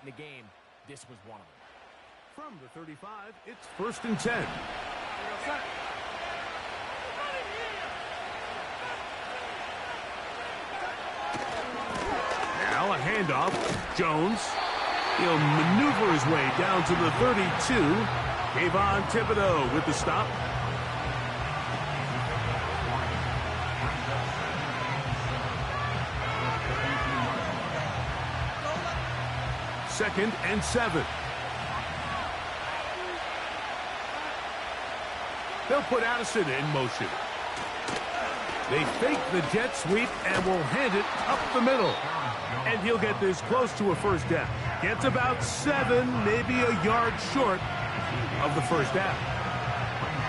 in a game, this was one of them. From the 35, it's 1st and 10. Now a handoff. Jones. He'll maneuver his way down to the 32. Kayvon Thibodeau with the stop. Second and 7. They'll put Addison in motion. They fake the jet sweep and will hand it up the middle. And he'll get this close to a first down. Gets about 7, maybe a yard short of the first down.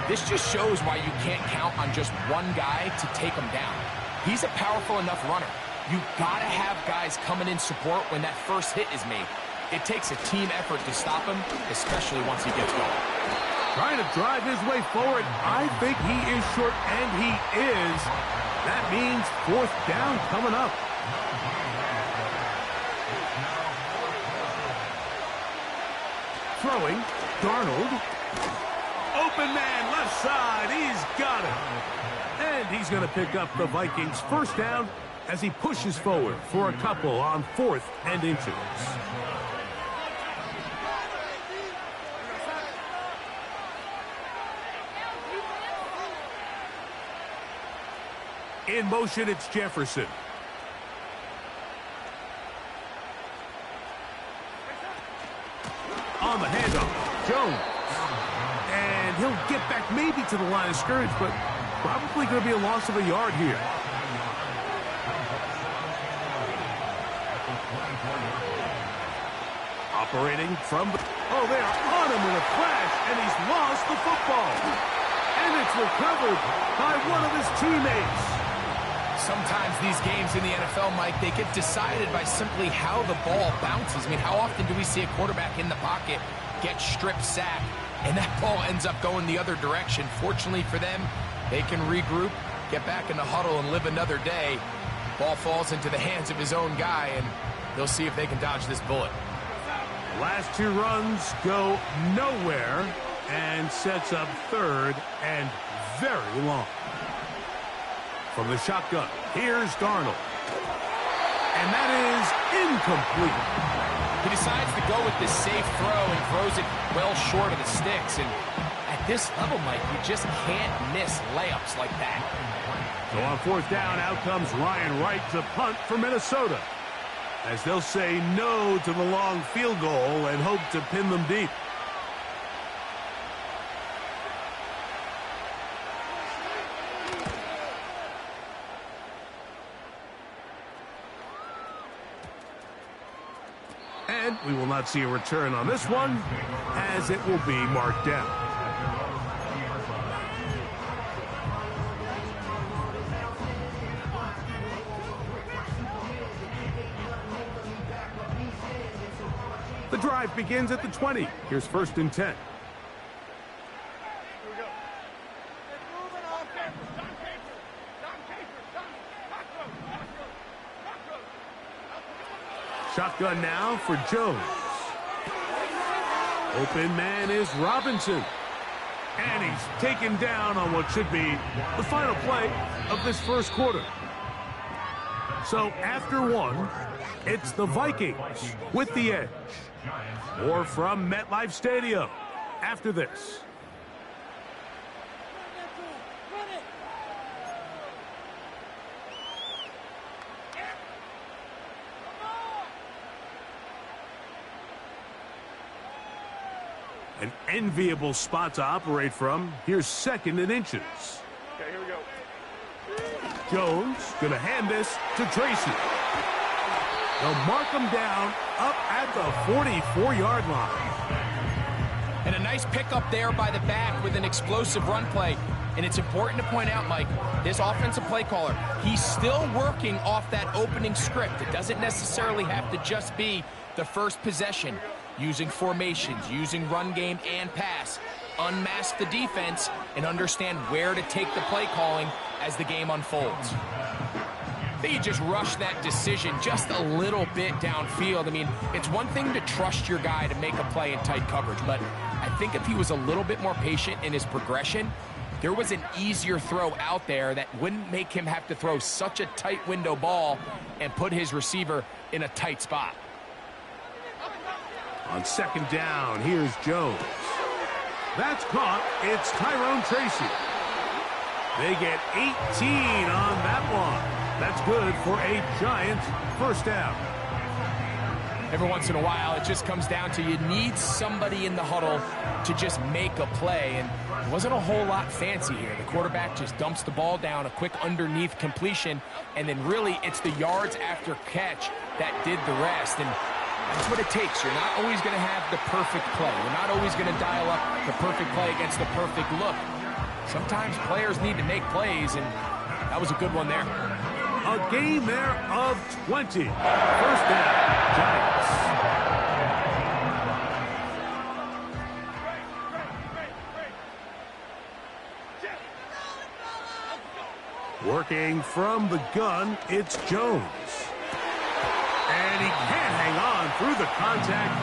This just shows why you can't count on just one guy to take him down. He's a powerful enough runner. You gotta have guys coming in support when that first hit is made. It takes a team effort to stop him, especially once he gets going. Trying to drive his way forward. I think he is short, and he is. That means 4th down coming up. Throwing, Darnold. Open man, left side. He's got it. And he's going to pick up the Vikings' first down as he pushes forward for a couple on 4th and inches. In motion, it's Jefferson. On the handoff, Jones. And he'll get back maybe to the line of scrimmage, but probably going to be a loss of a yard here. Operating from the... Oh, they are on him in a crash, and he's lost the football. And it's recovered by one of his teammates. Sometimes these games in the NFL, Mike, they get decided by simply how the ball bounces. I mean, how often do we see a quarterback in the pocket get strip sacked, and that ball ends up going the other direction? Fortunately for them, they can regroup, get back in the huddle, and live another day. Ball falls into the hands of his own guy, and they'll see if they can dodge this bullet. Last 2 runs go nowhere, and sets up 3rd and very long. From the shotgun, here's Darnold. And that is incomplete. He decides to go with this safe throw and throws it well short of the sticks. And at this level, Mike, you just can't miss layups like that. So on 4th down, out comes Ryan Wright to punt for Minnesota, as they'll say no to the long field goal and hope to pin them deep. And we will not see a return on this one, as it will be marked down. The drive begins at the 20. Here's 1st and 10. Shotgun now for Jones. Open man is Robinson. And he's taken down on what should be the final play of this first quarter. So after 1, it's the Vikings with the edge. Or from MetLife Stadium after this. An enviable spot to operate from. Here's 2nd and inches. Okay, here we go. Jones going to hand this to Tracy. They'll mark him down up at the 44-yard line. And a nice pickup there by the back with an explosive run play. And it's important to point out, Mike, this offensive play caller, he's still working off that opening script. It doesn't necessarily have to just be the first possession. Using formations, using run game and pass. Unmask the defense and understand where to take the play calling as the game unfolds. I think he just rushed that decision just a little bit downfield. I mean, it's one thing to trust your guy to make a play in tight coverage, but I think if he was a little bit more patient in his progression, there was an easier throw out there that wouldn't make him have to throw such a tight window ball and put his receiver in a tight spot. On second down, here's Jones. That's caught. It's Tyrone Tracy. They get 18 on that one. That's good for a Giant first down. Every once in a while, it just comes down to you need somebody in the huddle to just make a play, and it wasn't a whole lot fancy here. The quarterback just dumps the ball down, a quick underneath completion, and then really it's the yards after catch that did the rest, and that's what it takes. You're not always going to have the perfect play. You're not always going to dial up the perfect play against the perfect look. Sometimes players need to make plays, and that was a good one there. A game there of 20. First down, Giants. Working from the gun, it's Jones. And he can't hang on through the contact.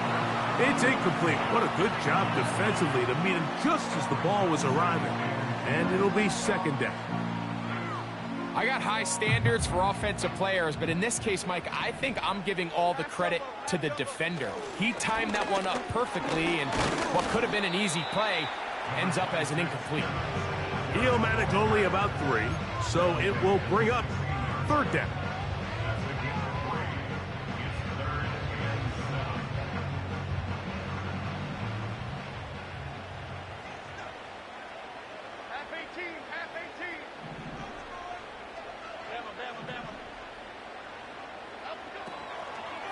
It's incomplete. What a good job defensively to meet him just as the ball was arriving. And it'll be second down. I got high standards for offensive players, but in this case, Mike, I think I'm giving all the credit to the defender. He timed that one up perfectly, and what could have been an easy play ends up as an incomplete. He'll manage only about 3, so it will bring up third down.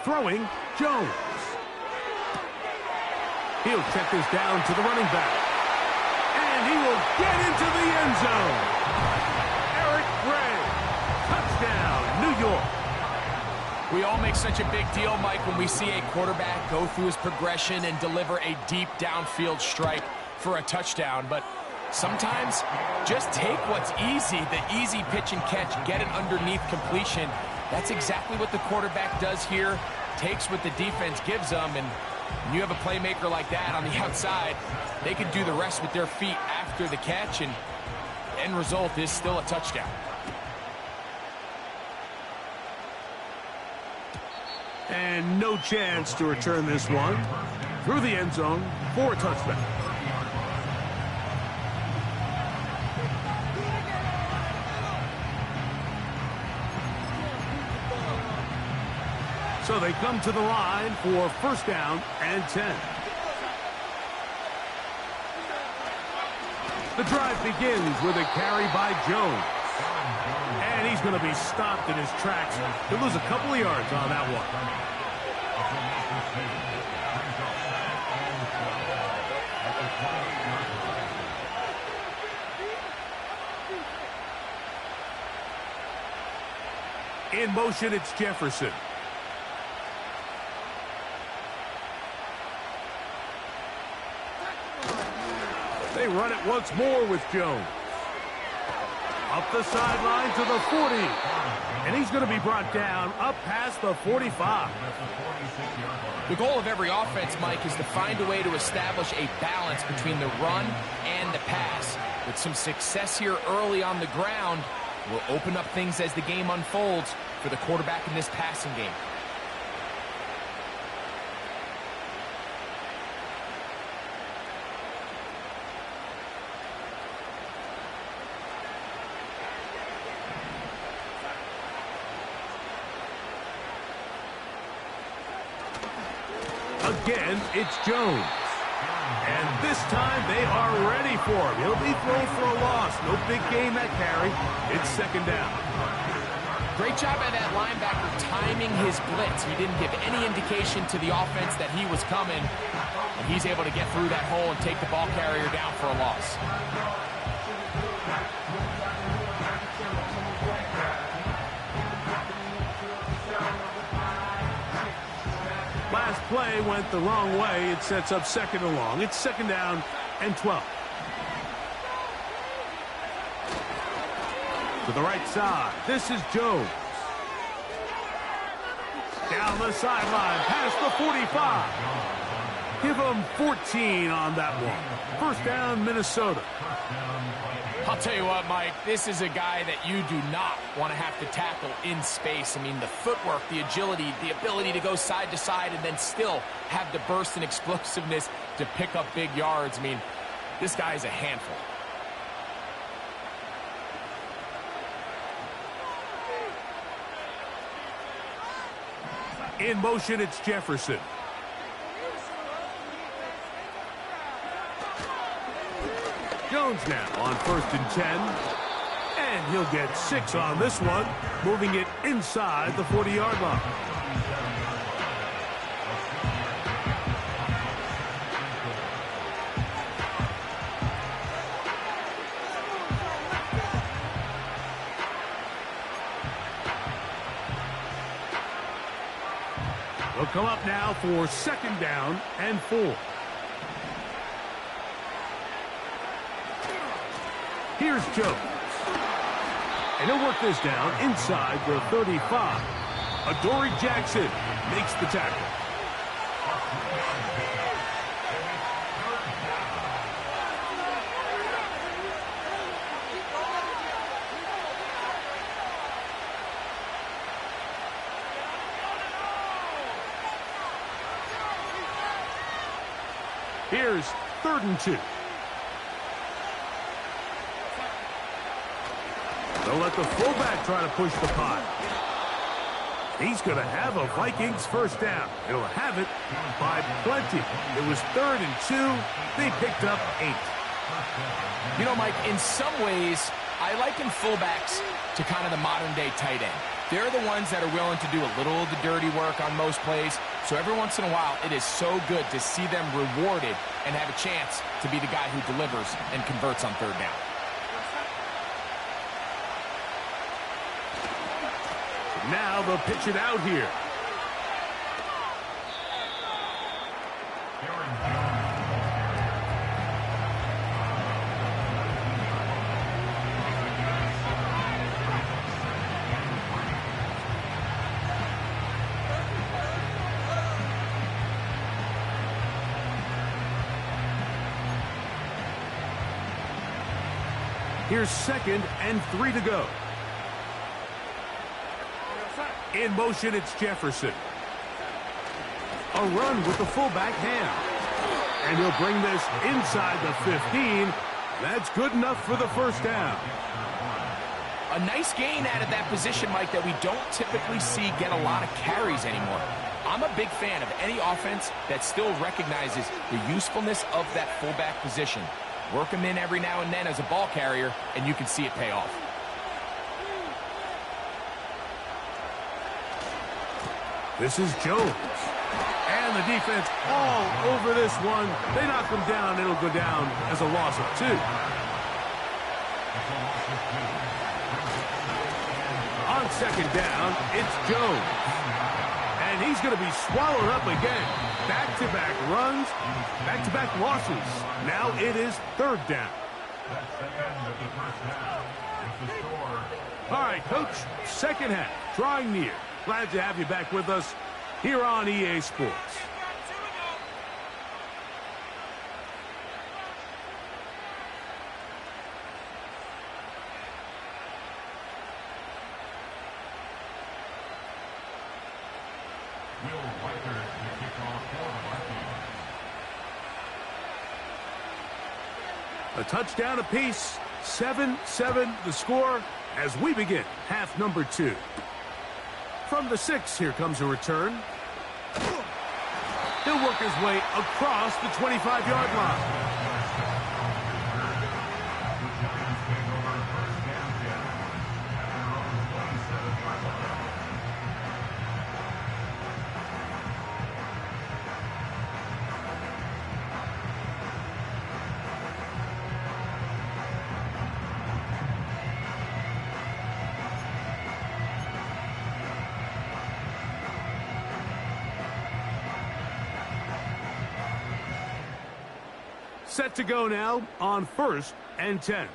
Throwing, Jones. He'll check this down to the running back. And he will get into the end zone. Eric Gray. Touchdown, New York. We all make such a big deal, Mike, when we see a quarterback go through his progression and deliver a deep downfield strike for a touchdown. But sometimes just take what's easy, the easy pitch and catch, get it underneath completion. That's exactly what the quarterback does here, takes what the defense gives them, and when you have a playmaker like that on the outside, they can do the rest with their feet after the catch, and the end result is still a touchdown. And no chance to return this one through the end zone for a touchdown. So they come to the line for first down and 10. The drive begins with a carry by Jones. And he's going to be stopped in his tracks. He'll lose a couple of yards on that one. In motion, it's Jefferson. They run it once more with Jones. Up the sideline to the 40. And he's going to be brought down up past the 45. The goal of every offense, Mike, is to find a way to establish a balance between the run and the pass. With some success here early on the ground, will open up things as the game unfolds for the quarterback in this passing game. Again, it's Jones. And this time they are ready for him. He'll be thrown for a loss. No big gain that carry. It's second down. Great job by that linebacker timing his blitz. He didn't give any indication to the offense that he was coming. And he's able to get through that hole and take the ball carrier down for a loss. Last play went the wrong way. It sets up second and long. It's second down and 12. To the right side. This is Jones. Down the sideline, past the 45. Give them 14 on that one. First down, Minnesota. I'll tell you what, Mike, this is a guy that you do not want to have to tackle in space. I mean, the footwork, the agility, the ability to go side to side and then still have the burst and explosiveness to pick up big yards. I mean, this guy is a handful. In motion, it's Jefferson. Jones now on 1st and 10. And he'll get 6 on this one, moving it inside the 40-yard line. They'll come up now for 2nd down and 4. Here's Jones. And he'll work this down inside the 35. Adoree Jackson makes the tackle. Here's 3rd and 2. They'll let the fullback try to push the pile. He's going to have a Vikings first down. He'll have it by plenty. It was 3rd and 2. They picked up 8. You know, Mike, in some ways, I liken fullbacks to kind of the modern-day tight end. They're the ones that are willing to do a little of the dirty work on most plays. So every once in a while, it is so good to see them rewarded and have a chance to be the guy who delivers and converts on 3rd down. Now they'll pitch it out here. Here's 2nd and 3 to go. In motion, it's Jefferson. A run with the fullback hand. And he'll bring this inside the 15. That's good enough for the first down. A nice gain out of that position, Mike, that we don't typically see get a lot of carries anymore. I'm a big fan of any offense that still recognizes the usefulness of that fullback position. Work him in every now and then as a ball carrier, and you can see it pay off. This is Jones. And the defense all over this one. They knock him down. It'll go down as a loss of 2. On 2nd down, it's Jones. And he's going to be swallowed up again. Back-to-back runs, back-to-back losses. Now it is 3rd down. All right, Coach, 2nd half, drawing near. Glad to have you back with us here on EA Sports. A touchdown apiece, 7-7 the score as we begin half number 2. From the 6, here comes a return. He'll work his way across the 25-yard line. Set to go now on 1st and 10.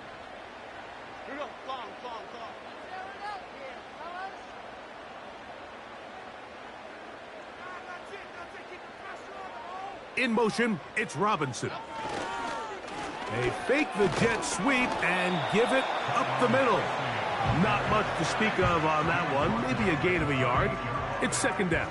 In motion, it's Robinson. They fake the jet sweep and give it up the middle. Not much to speak of on that one. Maybe a gain of a yard. It's second down.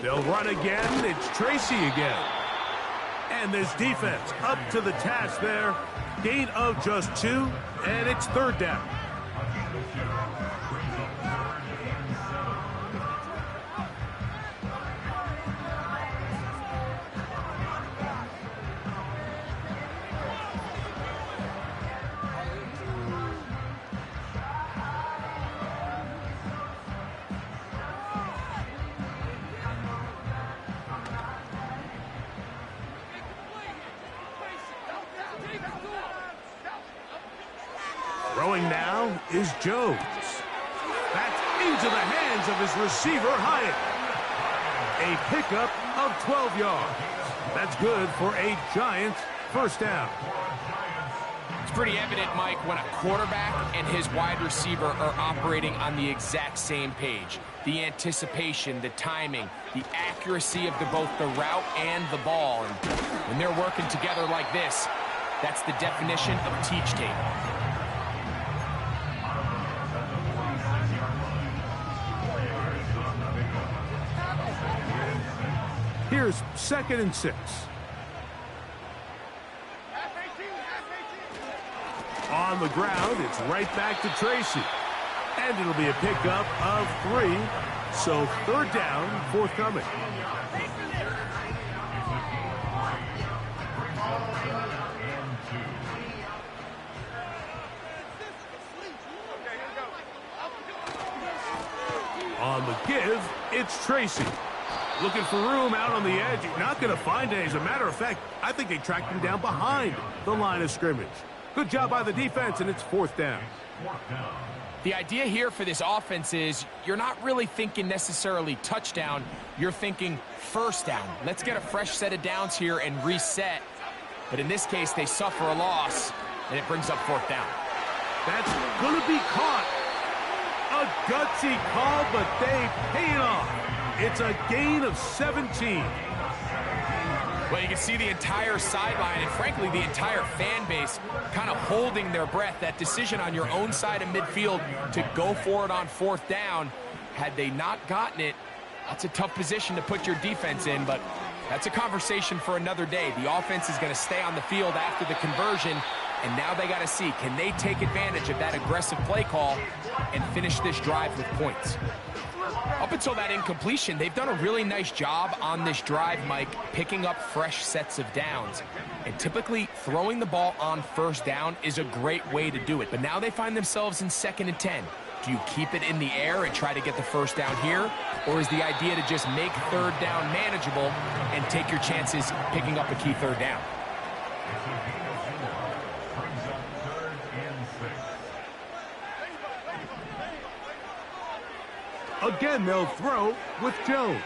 They'll run again. It's Tracy again. And this defense up to the task there. Gain of just 2, and it's third down. Throwing now is Jones. That's into the hands of his receiver, Hyatt. A pickup of 12 yards. That's good for a Giants first down. It's pretty evident, Mike, when a quarterback and his wide receiver are operating on the exact same page. The anticipation, the timing, the accuracy of both the route and the ball. And when they're working together like this, that's the definition of teach tape. Here's 2nd and 6. On the ground, it's right back to Tracy. And it'll be a pickup of 3. So third down, forthcoming. On the give, it's Tracy. Looking for room out on the edge. Not going to find it. As a matter of fact, I think they tracked him down behind the line of scrimmage. Good job by the defense, and it's fourth down. The idea here for this offense is you're not really thinking necessarily touchdown. You're thinking first down. Let's get a fresh set of downs here and reset. But in this case, they suffer a loss, and it brings up fourth down. That's going to be caught. A gutsy call, but they pay it off. It's a gain of 17. Well, you can see the entire sideline and, frankly, the entire fan base kind of holding their breath. That decision on your own side of midfield to go for it on fourth down, had they not gotten it, that's a tough position to put your defense in, but that's a conversation for another day. The offense is going to stay on the field after the conversion, and now they got to see, can they take advantage of that aggressive play call and finish this drive with points? Up until that incompletion, they've done a really nice job on this drive, Mike, picking up fresh sets of downs. And typically, throwing the ball on first down is a great way to do it. But now they find themselves in 2nd and 10. Do you keep it in the air and try to get the first down here? Or is the idea to just make third down manageable and take your chances picking up a key third down? Again, they'll throw with Jones.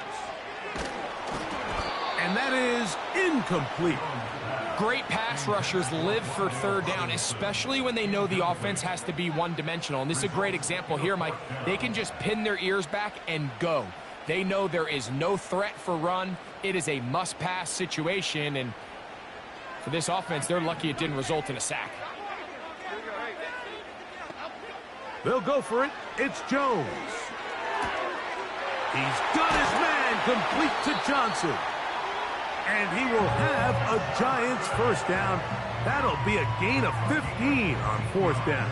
And that is incomplete. Great pass rushers live for third down, especially when they know the offense has to be one-dimensional. And this is a great example here, Mike. They can just pin their ears back and go. They know there is no threat for run. It is a must-pass situation. And for this offense, they're lucky it didn't result in a sack. They'll go for it. It's Jones. He's got his man complete to Johnson. And he will have a Giants first down. That'll be a gain of 15 on fourth down.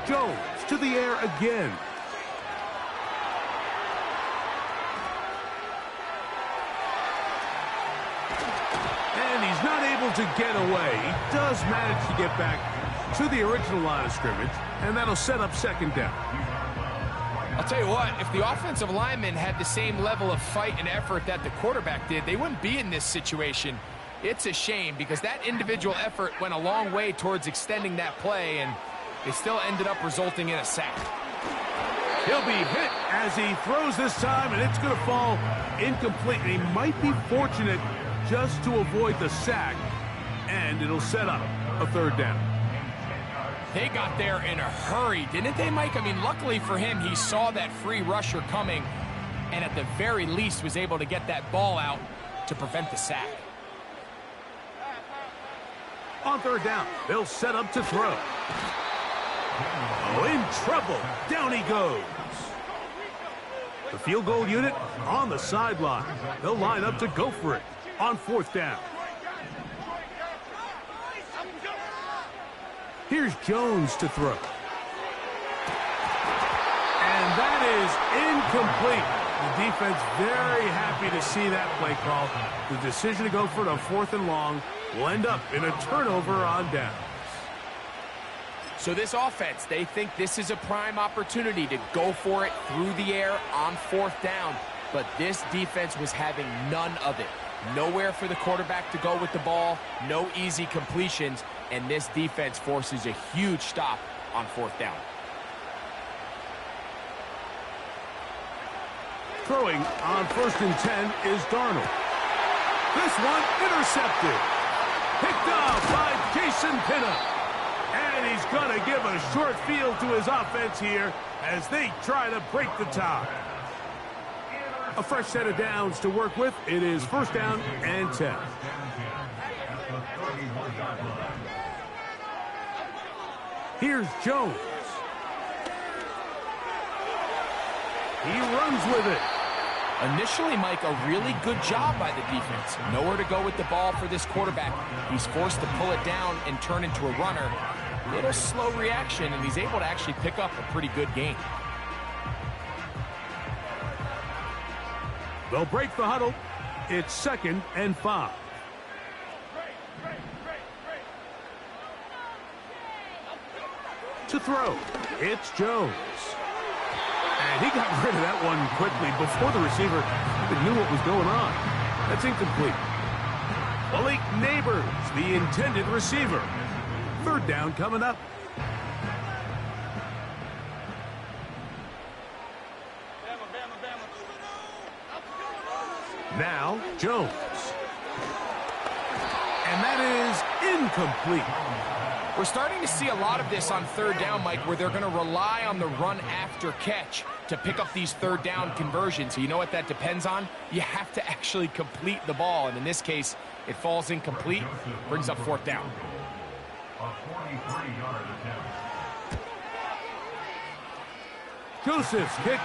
Jones to the air again. And he's not able to get away. He does manage to get back to the original line of scrimmage, and that'll set up second down. I'll tell you what, if the offensive lineman had the same level of fight and effort that the quarterback did, they wouldn't be in this situation. It's a shame because that individual effort went a long way towards extending that play, and it still ended up resulting in a sack. He'll be hit as he throws this time, and it's going to fall incomplete. He might be fortunate just to avoid the sack, and it'll set up a third down. They got there in a hurry, didn't they, Mike? I mean, luckily for him, he saw that free rusher coming, and at the very least was able to get that ball out to prevent the sack. On third down, they'll set up to throw. Oh, in trouble. Down he goes. The field goal unit on the sideline. They'll line up to go for it on fourth down. Here's Jones to throw. And that is incomplete. The defense very happy to see that play call. The decision to go for it on fourth and long will end up in a turnover on downs. So this offense, they think this is a prime opportunity to go for it through the air on fourth down. But this defense was having none of it. Nowhere for the quarterback to go with the ball, no easy completions, and this defense forces a huge stop on fourth down. Throwing on 1st and 10 is Darnold. This one intercepted. Picked off by Jason Pinna. And he's going to give a short field to his offense here as they try to break the tie. A fresh set of downs to work with. It is 1st down and 10. Here's Jones. He runs with it. Initially, Mike, a really good job by the defense. Nowhere to go with the ball for this quarterback. He's forced to pull it down and turn into a runner. Little slow reaction, and he's able to actually pick up a pretty good gain. They'll break the huddle. It's 2nd and 5. To throw, it's Jones. And he got rid of that one quickly before the receiver even knew what was going on. That's incomplete. Malik Neighbors, the intended receiver. 3rd down coming up. Now, Jones. And that is incomplete. We're starting to see a lot of this on 3rd down, Mike, where they're going to rely on the run after catch to pick up these 3rd down conversions. So you know what that depends on? You have to actually complete the ball. And in this case, it falls incomplete, brings up 4th down. Joseph's kick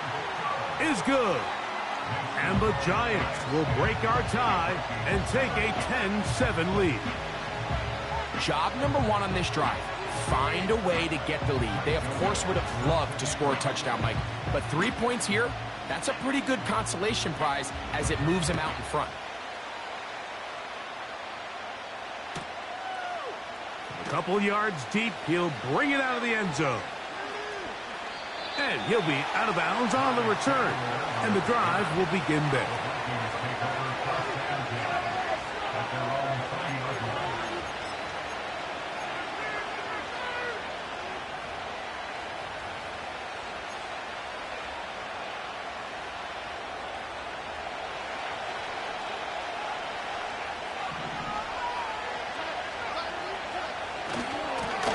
is good. And the Giants will break our tie and take a 10-7 lead. Job number 1 on this drive, find a way to get the lead. They, of course, would have loved to score a touchdown, Mike. But 3 points here, that's a pretty good consolation prize as it moves them out in front. A couple yards deep, he'll bring it out of the end zone. And he'll be out of bounds on the return. And the drive will begin there.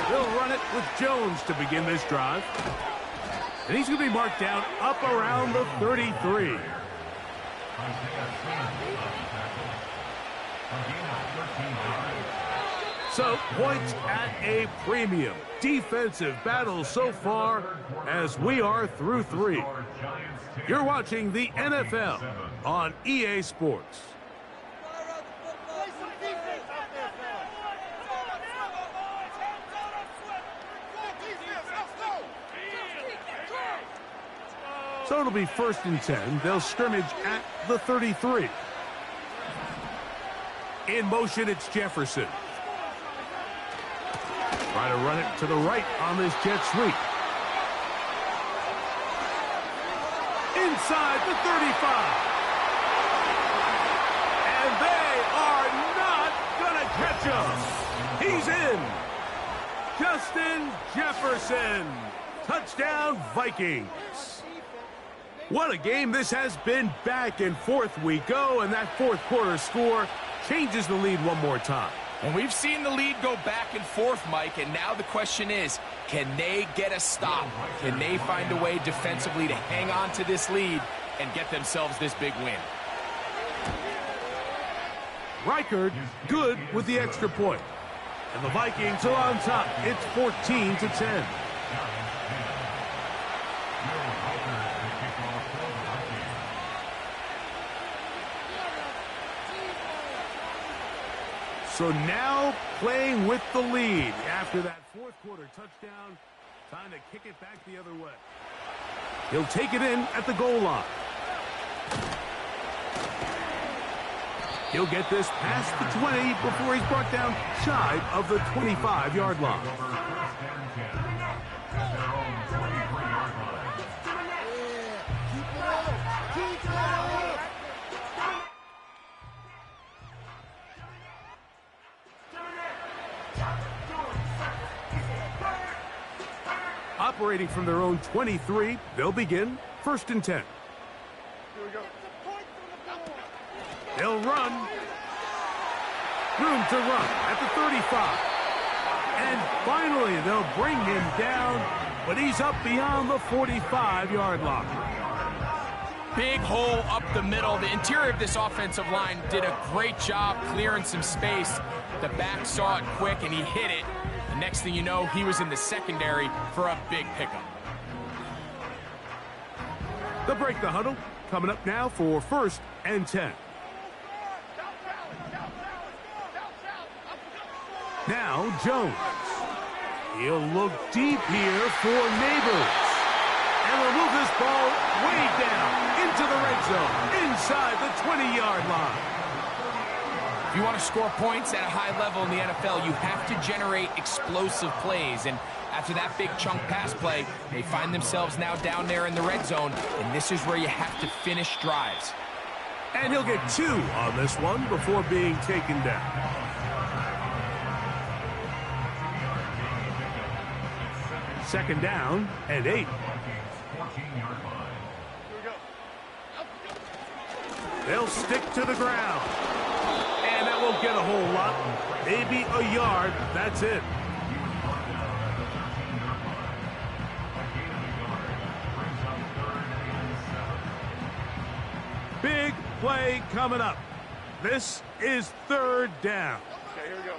They'll run it with Jones to begin this drive. And he's going to be marked down up around the 33. So, points at a premium. Defensive battle so far as we are through 3. You're watching the NFL on EA Sports. So it'll be 1st and 10. They'll scrimmage at the 33. In motion, it's Jefferson. Try to run it to the right on this jet sweep. Inside the 35. And they are not going to catch him. He's in. Justin Jefferson. Touchdown, Vikings. What a game this has been. Back and forth we go, and that fourth quarter score changes the lead one more time. And we've seen the lead go back and forth, Mike, and now the question is, can they get a stop? Can they find a way defensively to hang on to this lead and get themselves this big win? Reichard good with the extra point. And the Vikings are on top. It's 14-10. So now playing with the lead after that fourth quarter touchdown. Time to kick it back the other way. He'll take it in at the goal line. He'll get this past the 20 before he's brought down shy of the 25-yard line. Operating from their own 23, they'll begin 1st and 10. Here we go. They'll run. Room to run at the 35. And finally, they'll bring him down, but he's up beyond the 45-yard line. Big hole up the middle. The interior of this offensive line did a great job clearing some space. The back saw it quick, and he hit it. The next thing you know, he was in the secondary for a big pickup. They'll break the huddle. Coming up now for 1st and 10. Now Jones. He'll look deep here for Neighbors. And will move this ball way down into the red zone, inside the 20-yard line. If you want to score points at a high level in the NFL, you have to generate explosive plays. And after that big chunk pass play, they find themselves now down there in the red zone. And this is where you have to finish drives. And he'll get 2 on this one before being taken down. Second down and 8. They'll stick to the ground. And that won't get a whole lot. Maybe a yard. That's it. Big play coming up. This is 3rd down. Okay, here we go.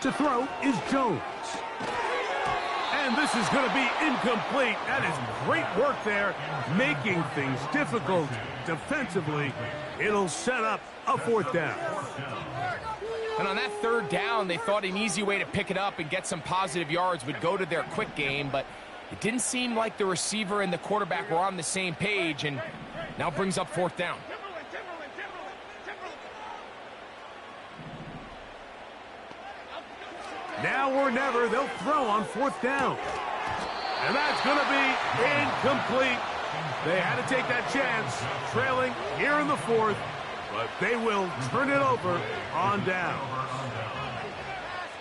To throw is Jones. And this is going to be incomplete. That is great work there, making things difficult defensively. It'll set up a 4th down. And on that 3rd down, they thought an easy way to pick it up and get some positive yards would go to their quick game, but it didn't seem like the receiver and the quarterback were on the same page, and now brings up 4th down. Now or never, they'll throw on 4th down. And that's going to be incomplete. They had to take that chance, trailing here in the 4th, but they will turn it over on down.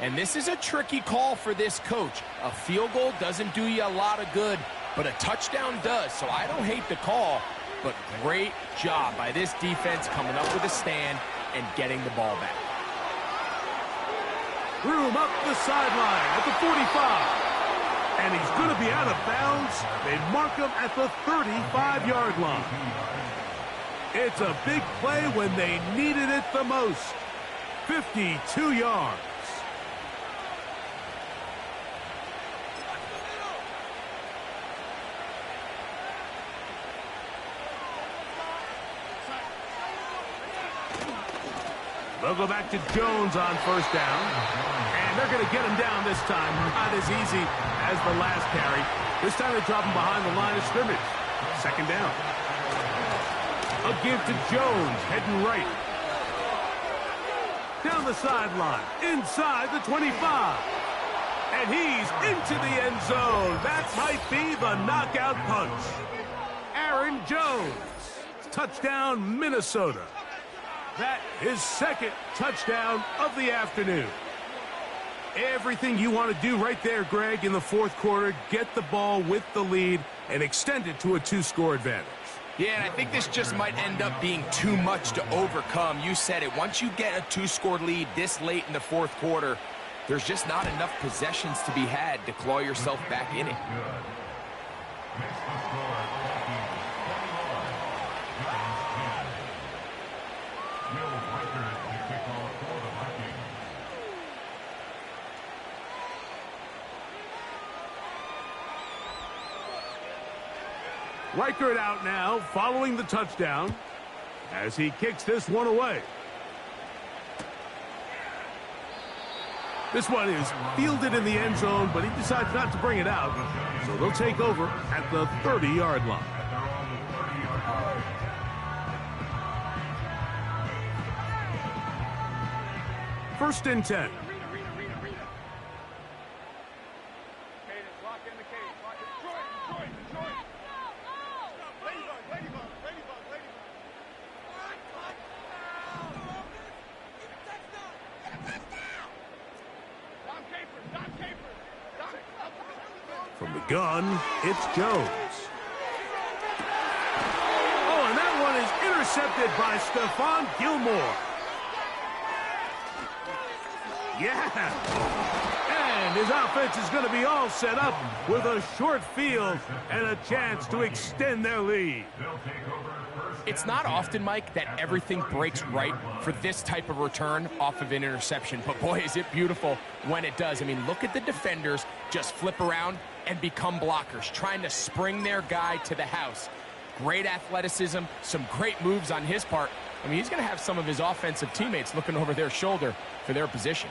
And this is a tricky call for this coach. A field goal doesn't do you a lot of good, but a touchdown does. So I don't hate the call, but great job by this defense coming up with a stand and getting the ball back. Room up the sideline at the 45. And he's going to be out of bounds. They mark him at the 35-yard line. It's a big play when they needed it the most. 52 yards. They'll go back to Jones on 1st down. And they're going to get him down this time. Not as easy as the last carry. This time they drop him behind the line of scrimmage. 2nd down. A give to Jones, heading right. down the sideline, inside the 25. And he's into the end zone. That might be the knockout punch. Aaron Jones. Touchdown, Minnesota. That is second touchdown of the afternoon. Everything you want to do right there, Greg, in the fourth quarter, get the ball with the lead and extend it to a 2-score advantage. Yeah, and I think this just might end up being too much to overcome. You said it. Once you get a 2-score lead this late in the fourth quarter, there's just not enough possessions to be had to claw yourself back in it. Reichert out now, following the touchdown, as he kicks this one away. This one is fielded in the end zone, but he decides not to bring it out, so they'll take over at the 30-yard line. First and 10. From the gun, it's Jones. Oh, and that one is intercepted by Stephon Gilmore. Yeah. And his offense is going to be all set up with a short field and a chance to extend their lead. It's not often, Mike, that everything breaks right for this type of return off of an interception. But, boy, is it beautiful when it does. I mean, look at the defenders just flip around and become blockers, trying to spring their guy to the house. Great athleticism, some great moves on his part. I mean, he's going to have some of his offensive teammates looking over their shoulder for their position.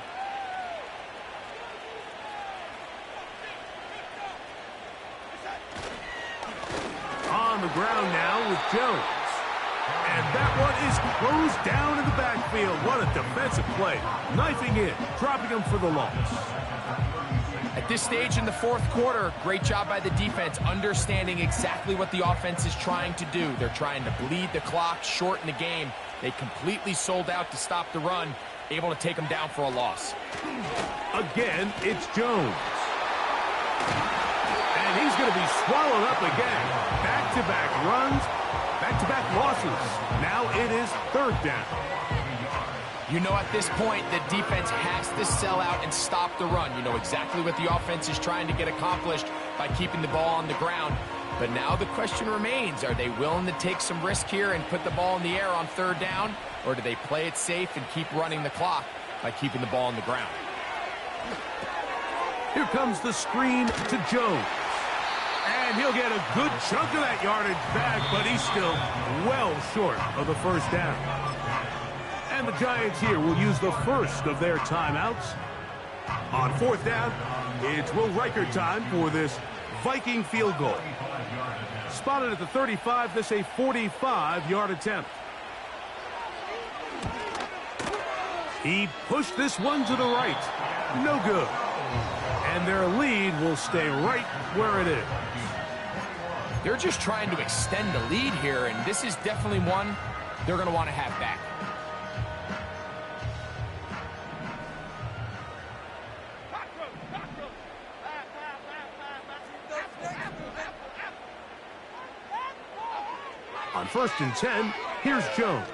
On the ground now with Jones. And that one is closed down in the backfield. What a defensive play. Knifing in, dropping him for the loss. At this stage in the fourth quarter, great job by the defense, understanding exactly what the offense is trying to do. They're trying to bleed the clock, shorten the game. They completely sold out to stop the run, able to take them down for a loss. Again, it's Jones. And he's going to be swallowed up again. Back-to-back runs, back-to-back losses. Now it is third down. You know, at this point, the defense has to sell out and stop the run. You know exactly what the offense is trying to get accomplished by keeping the ball on the ground. But now the question remains, are they willing to take some risk here and put the ball in the air on third down? Or do they play it safe and keep running the clock by keeping the ball on the ground? Here comes the screen to Jones. And he'll get a good chunk of that yardage back, but he's still well short of the first down. And the Giants here will use the first of their timeouts. On fourth down, it's Will Reichert time for this Viking field goal. Spotted at the 35, this a 45-yard attempt. He pushed this one to the right. No good. And their lead will stay right where it is. They're just trying to extend the lead here, and this is definitely one they're going to want to have back. On first and 10, here's Jones.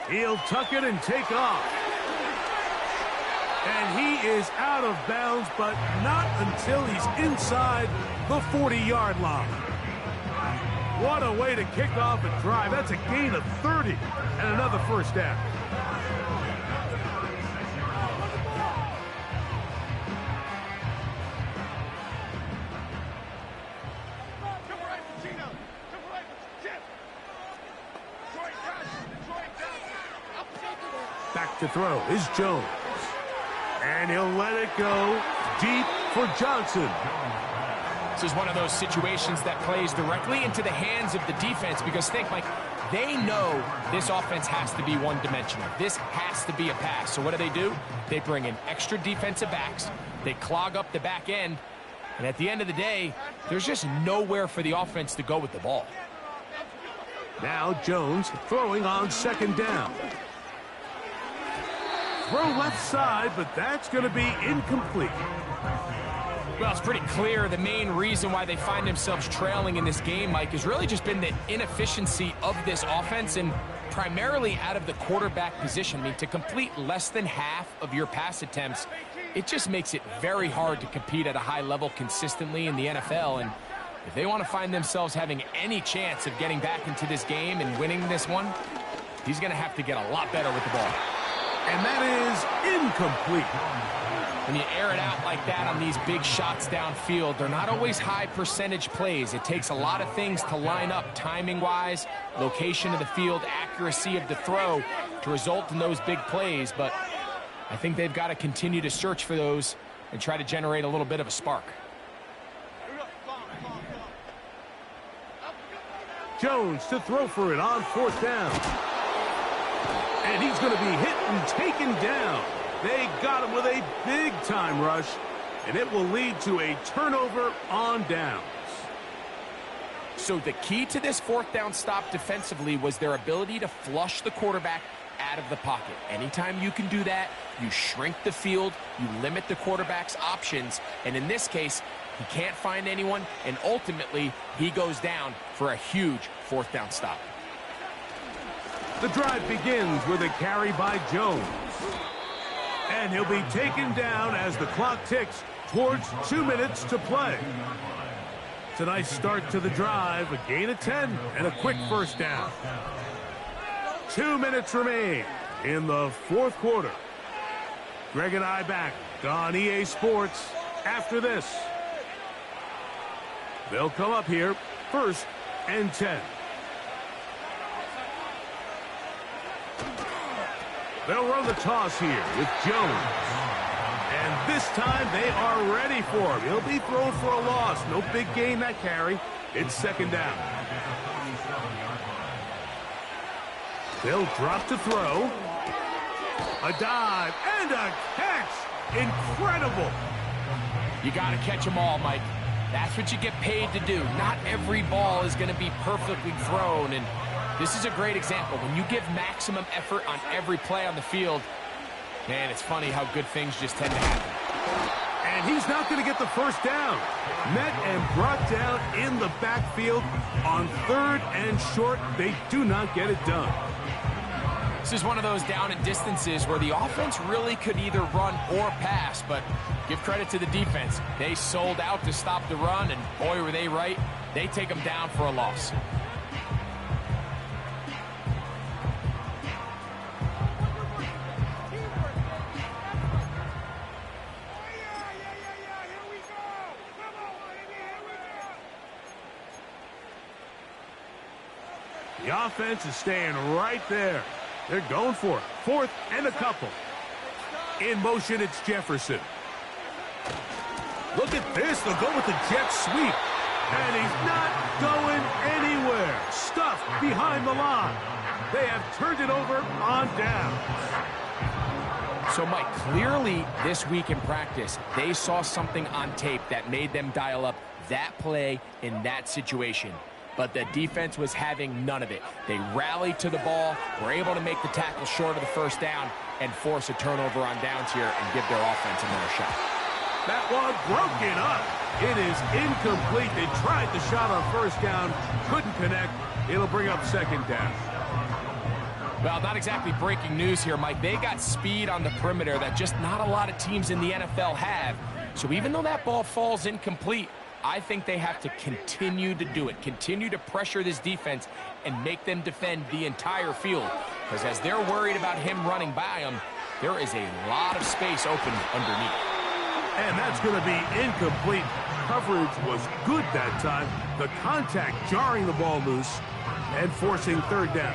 He'll tuck it and take off. And he is out of bounds, but not until he's inside the 40-yard line. What a way to kick off a drive. That's a gain of 30 and another first down. Back to throw is Jones. And he'll let it go deep for Johnson. This is one of those situations that plays directly into the hands of the defense because think, Mike, They know this offense has to be one-dimensional. This has to be a pass. So what do? They bring in extra defensive backs. They clog up the back end. And at the end of the day, there's just nowhere for the offense to go with the ball. Now Jones throwing on second down. Throw left side, but that's going to be incomplete. Well, it's pretty clear the main reason why they find themselves trailing in this game, Mike, has really just been the inefficiency of this offense and primarily out of the quarterback position. I mean, to complete less than half of your pass attempts, it just makes it very hard to compete at a high level consistently in the NFL. And if they want to find themselves having any chance of getting back into this game and winning this one, he's going to have to get a lot better with the ball. And that is incomplete. When you air it out like that on these big shots downfield, they're not always high percentage plays. It takes a lot of things to line up timing-wise, location of the field, accuracy of the throw to result in those big plays. But I think they've got to continue to search for those and try to generate a little bit of a spark. Jones to throw for it on fourth down. And he's going to be hit and taken down. They got him with a big-time rush, and it will lead to a turnover on downs. So the key to this fourth down stop defensively was their ability to flush the quarterback out of the pocket. Anytime you can do that, you shrink the field, you limit the quarterback's options, and in this case, he can't find anyone, and ultimately, he goes down for a huge fourth down stop. The drive begins with a carry by Jones. And he'll be taken down as the clock ticks towards 2 minutes to play. It's a nice start to the drive, a gain of 10, and a quick first down. 2 minutes remain in the fourth quarter. Greg and I back on EA Sports after this. They'll come up here, 1st and 10. They'll run the toss here with Jones. And this time they are ready for him. He'll be thrown for a loss. No big gain that carry. It's second down. They'll drop to throw. A dive and a catch. Incredible. You got to catch them all, Mike. That's what you get paid to do. Not every ball is going to be perfectly thrown, and this is a great example. When you give maximum effort on every play on the field, man, it's funny how good things just tend to happen. And he's not going to get the first down. Met and brought down in the backfield on 3rd and short. They do not get it done. This is one of those down and distances where the offense really could either run or pass, but give credit to the defense. They sold out to stop the run, and boy, were they right. They take them down for a loss. The offense is staying right there. They're going for it. 4th and a couple. In motion, it's Jefferson. Look at this. They'll go with the jet sweep. And he's not going anywhere. Stuffed behind the line. They have turned it over on downs. So, Mike, clearly this week in practice, they saw something on tape that made them dial up that play in that situation. But the defense was having none of it. They rallied to the ball, were able to make the tackle short of the first down, and force a turnover on downs here and give their offense another shot. That one broken up. It is incomplete. They tried the shot on first down, couldn't connect. It'll bring up second down. Well, not exactly breaking news here, Mike. They got speed on the perimeter that just not a lot of teams in the NFL have. So even though that ball falls incomplete, I think they have to continue to do it, continue to pressure this defense and make them defend the entire field. Because as they're worried about him running by them, there is a lot of space open underneath. And that's going to be incomplete. Coverage was good that time. The contact jarring the ball loose and forcing third down.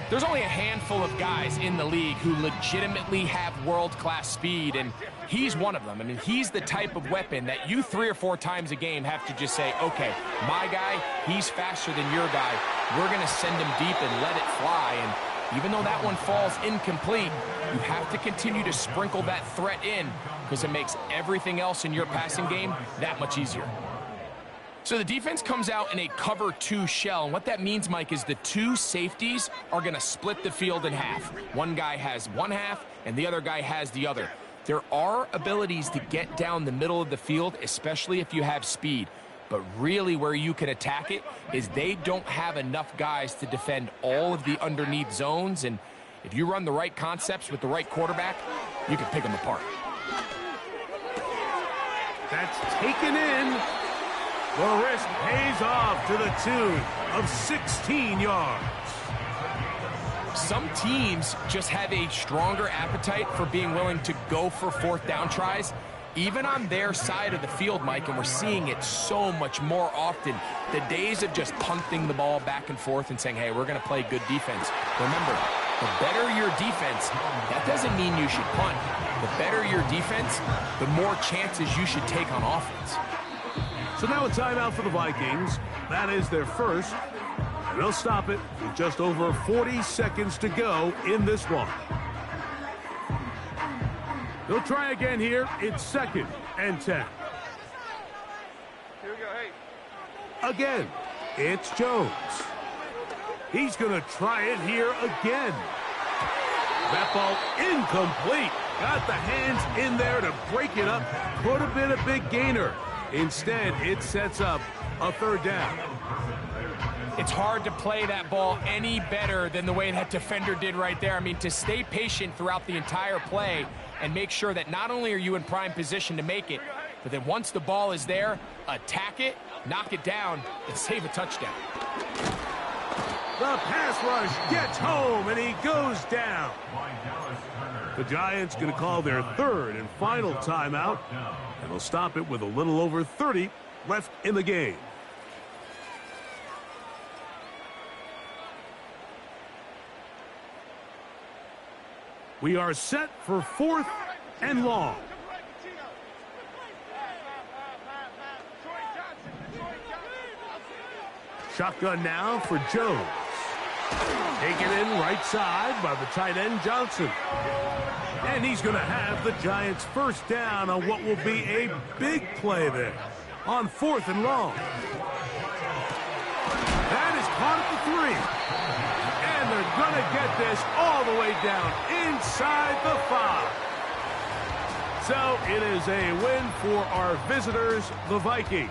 There's only a handful of guys in the league who legitimately have world-class speed, and he's one of them. I mean, he's the type of weapon that you 3 or 4 times a game have to just say, okay, my guy, he's faster than your guy. We're going to send him deep and let it fly. And even though that one falls incomplete, you have to continue to sprinkle that threat in because it makes everything else in your passing game that much easier. So the defense comes out in a cover 2 shell, and what that means, Mike, is the 2 safeties are going to split the field in half. One guy has one half, and the other guy has the other. There are abilities to get down the middle of the field, especially if you have speed. But really where you can attack it is they don't have enough guys to defend all of the underneath zones, and if you run the right concepts with the right quarterback, you can pick them apart. That's taken in. The risk pays off to the tune of 16 yards. Some teams just have a stronger appetite for being willing to go for 4th down tries, even on their side of the field, Mike, and we're seeing it so much more often. The days of just punting the ball back and forth and saying, hey, we're going to play good defense. Remember, the better your defense, that doesn't mean you should punt. The better your defense, the more chances you should take on offense. So now a timeout for the Vikings. That is their first. And they'll stop it with just over 40 seconds to go in this one. They'll try again here. It's 2nd and 10. Here we go, hey. Again, it's Jones. He's going to try it here again. That ball incomplete. Got the hands in there to break it up. Could have been a big gainer. Instead, it sets up a 3rd down. It's hard to play that ball any better than the way that defender did right there. I mean, to stay patient throughout the entire play and make sure that not only are you in prime position to make it, but then once the ball is there, attack it, knock it down, and save a touchdown. The pass rush gets home, and he goes down. The Giants going to call their 3rd and final timeout, and they'll stop it with a little over 30 left in the game. We are set for 4th and long. Shotgun now for Jones. Taken in right side by the tight end Johnson. And he's going to have the Giants' 1st down on what will be a big play there on 4th and long. That is caught at the 3. And they're going to get this all the way down inside the 5. So it is a win for our visitors, the Vikings.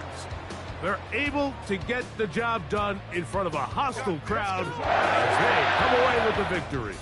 They're able to get the job done in front of a hostile crowd as they come away with the victory.